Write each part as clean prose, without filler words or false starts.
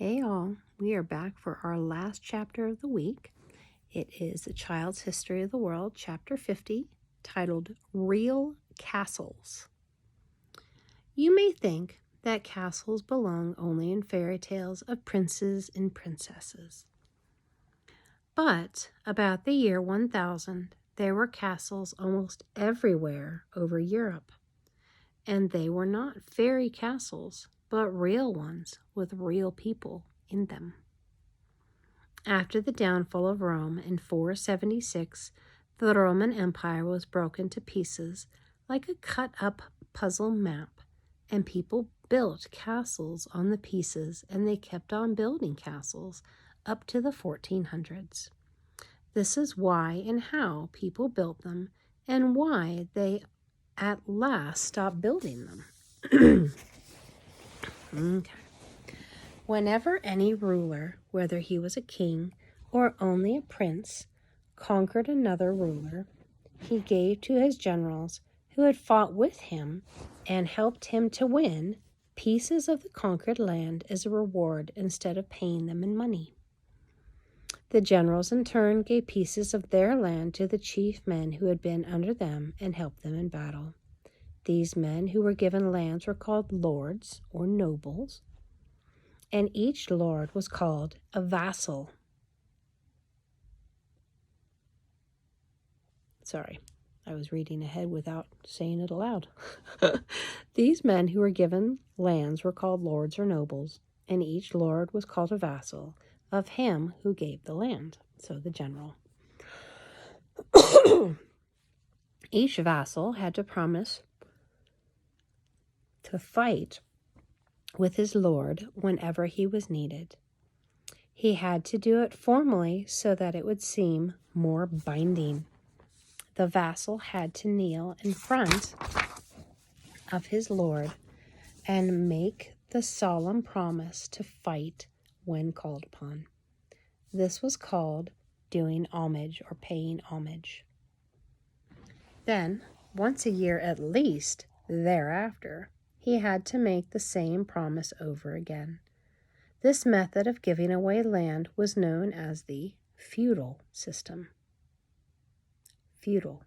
Hey all, we are back for our last chapter of the week. It is A Child's History of the World, Chapter 50, titled Real Castles. You may think that castles belong only in fairy tales of princes and princesses. But about the year 1000, there were castles almost everywhere over Europe. And they were not fairy castles, but real ones with real people in them. After the downfall of Rome in 476, the Roman Empire was broken to pieces like a cut-up puzzle map, and people built castles on the pieces, and they kept on building castles up to the 1400s. This is why and how people built them, and why they at last stopped building them. Okay. Whenever any ruler, whether he was a king or only a prince, conquered another ruler, he gave to his generals who had fought with him and helped him to win pieces of the conquered land as a reward instead of paying them in money. The generals in turn gave pieces of their land to the chief men who had been under them and helped them in battle. These men who were given lands were called lords or nobles, and each lord was called a vassal. Sorry, I was reading ahead without saying it aloud. These men who were given lands were called lords or nobles, and each lord was called a vassal of him who gave the land, so the general. Each vassal had to promise to fight with his lord whenever he was needed. He had to do it formally so that it would seem more binding. The vassal had to kneel in front of his lord and make the solemn promise to fight when called upon. This was called doing homage or paying homage. Then, once a year at least thereafter, he had to make the same promise over again. This method of giving away land was known as the feudal system. Feudal.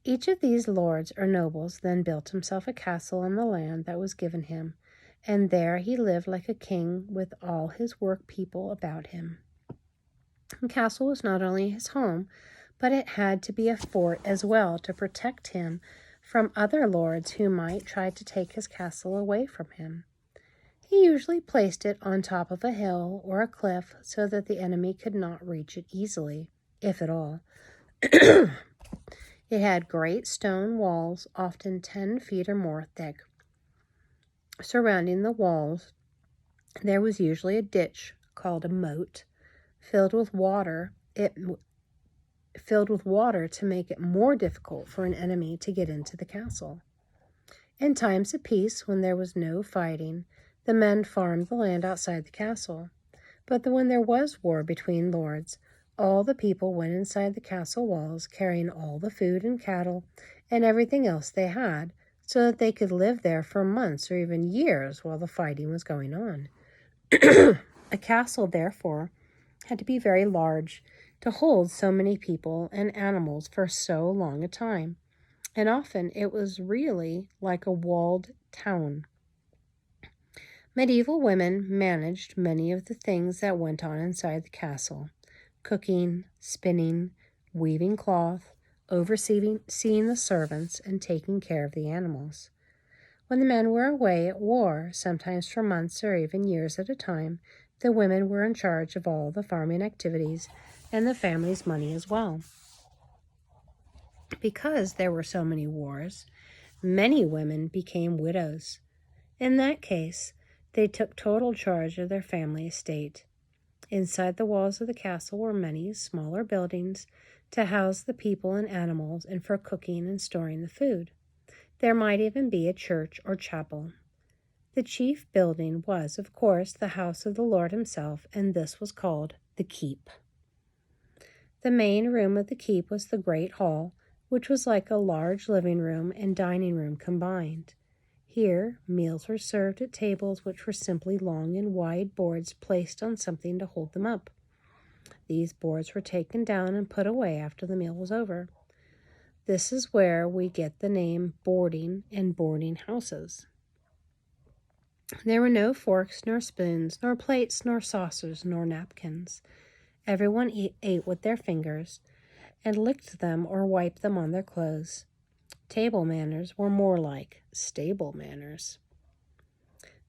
Each of these lords or nobles then built himself a castle on the land that was given him, and there he lived like a king with all his work people about him. The castle was not only his home, but it had to be a fort as well to protect him from other lords who might try to take his castle away from him. He usually placed it on top of a hill or a cliff so that the enemy could not reach it easily, if at all. It had great stone walls, often 10 feet or more thick. Surrounding the walls, there was usually a ditch called a moat, filled with water to make it more difficult for an enemy to get into the castle. In times of peace, when there was no fighting, the men farmed the land outside the castle. But when there was war between lords, all the people went inside the castle walls, carrying all the food and cattle and everything else they had, so that they could live there for months or even years while the fighting was going on. A castle, therefore, had to be very large to hold so many people and animals for so long a time, and often it was really like a walled town. Medieval women managed many of the things that went on inside the castle: cooking, spinning, weaving cloth, overseeing the servants, and taking care of the animals. When the men were away at war, sometimes for months or even years at a time, the women were in charge of all the farming activities and the family's money as well. Because there were so many wars, many women became widows. In that case, they took total charge of their family estate. Inside the walls of the castle were many smaller buildings to house the people and animals and for cooking and storing the food. There might even be a church or chapel. The chief building was, of course, the house of the Lord himself, and this was called the keep. The main room of the keep was the great hall, which was like a large living room and dining room combined. Here, meals were served at tables which were simply long and wide boards placed on something to hold them up. These boards were taken down and put away after the meal was over. This is where we get the name boarding and boarding houses. There were no forks, nor spoons, nor plates, nor saucers, nor napkins. Everyone ate with their fingers and licked them or wiped them on their clothes. Table manners were more like stable manners.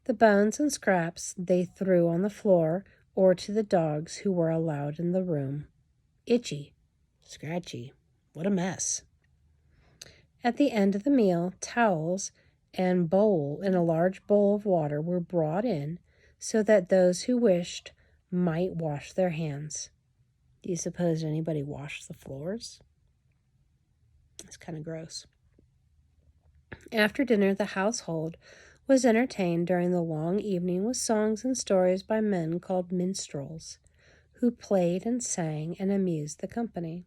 The bones and scraps they threw on the floor or to the dogs who were allowed in the room. Itchy, scratchy, what a mess. At the end of the meal, towels and a large bowl of water were brought in so that those who wished might wash their hands. Do you suppose anybody washed the floors? It's kind of gross. After dinner, the household was entertained during the long evening with songs and stories by men called minstrels, who played and sang and amused the company.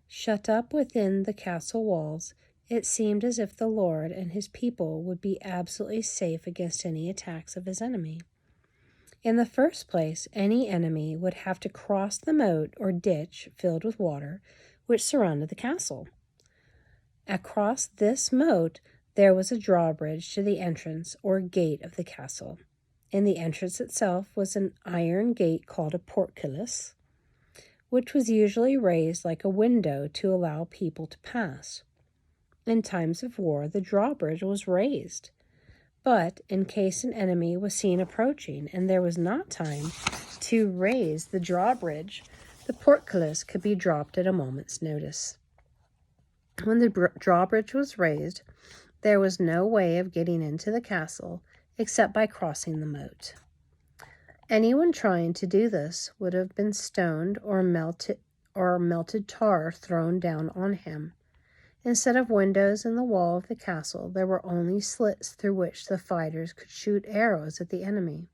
Shut up within the castle walls, it seemed as if the Lord and his people would be absolutely safe against any attacks of his enemy. In the first place, any enemy would have to cross the moat or ditch filled with water which surrounded the castle. Across this moat, there was a drawbridge to the entrance or gate of the castle. In the entrance itself was an iron gate called a portcullis, which was usually raised like a window to allow people to pass. In times of war, the drawbridge was raised, but in case an enemy was seen approaching and there was not time to raise the drawbridge, the portcullis could be dropped at a moment's notice. When the drawbridge was raised, there was no way of getting into the castle except by crossing the moat. Anyone trying to do this would have been stoned or melted tar thrown down on him. Instead of windows in the wall of the castle, there were only slits through which the fighters could shoot arrows at the enemy.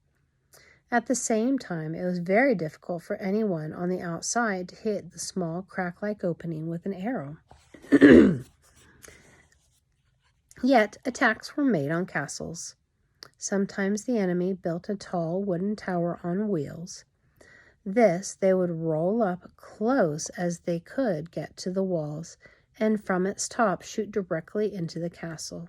At the same time, it was very difficult for anyone on the outside to hit the small crack-like opening with an arrow. Yet, attacks were made on castles. Sometimes the enemy built a tall wooden tower on wheels. This they would roll up close as they could get to the walls, and from its top shoot directly into the castle.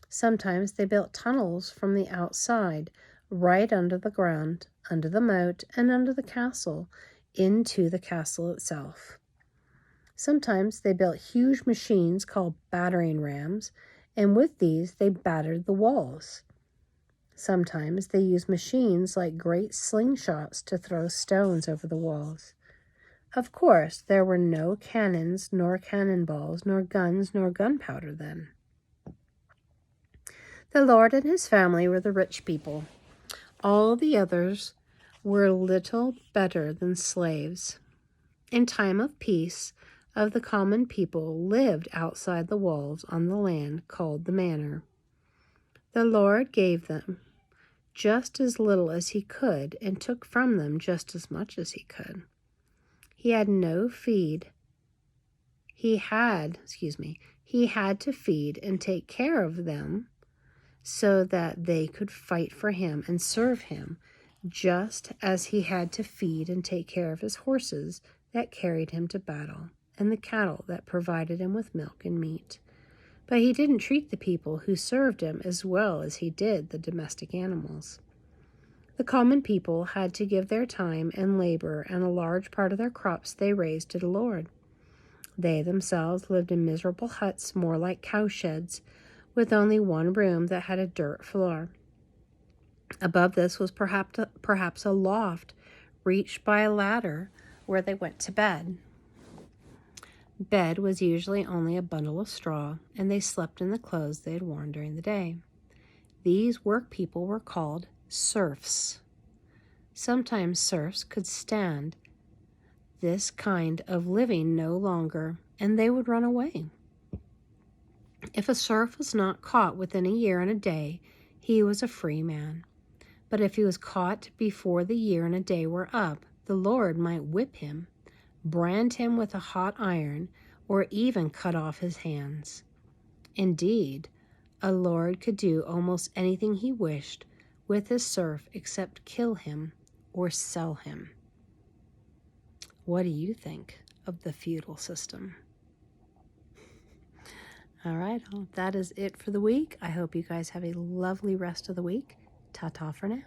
Sometimes they built tunnels from the outside, right under the ground, under the moat, and under the castle, into the castle itself. Sometimes they built huge machines called battering rams, and with these they battered the walls. Sometimes they used machines like great slingshots to throw stones over the walls. Of course, there were no cannons, nor cannonballs, nor guns, nor gunpowder then. The Lord and his family were the rich people. All the others were little better than slaves. In time of peace, of the common people lived outside the walls on the land called the manor. The Lord gave them just as little as he could and took from them just as much as he could. He had to feed and take care of them so that they could fight for him and serve him, just as he had to feed and take care of his horses that carried him to battle and the cattle that provided him with milk and meat. But he didn't treat the people who served him as well as he did the domestic animals. The common people had to give their time and labor and a large part of their crops they raised to the Lord. They themselves lived in miserable huts more like cowsheds, with only one room that had a dirt floor. Above this was perhaps a loft reached by a ladder where they went to bed. Bed was usually only a bundle of straw, and they slept in the clothes they had worn during the day. These work people were called serfs. Sometimes serfs could stand this kind of living no longer, and they would run away. If a serf was not caught within a year and a day, he was a free man. But if he was caught before the year and a day were up, the Lord might whip him, brand him with a hot iron, or even cut off his hands. Indeed, A lord could do almost anything he wished with his serf except kill him or sell him. What do you think of the feudal system? All right, well, that is it for the week. I hope you guys have a lovely rest of the week. Ta-ta for now.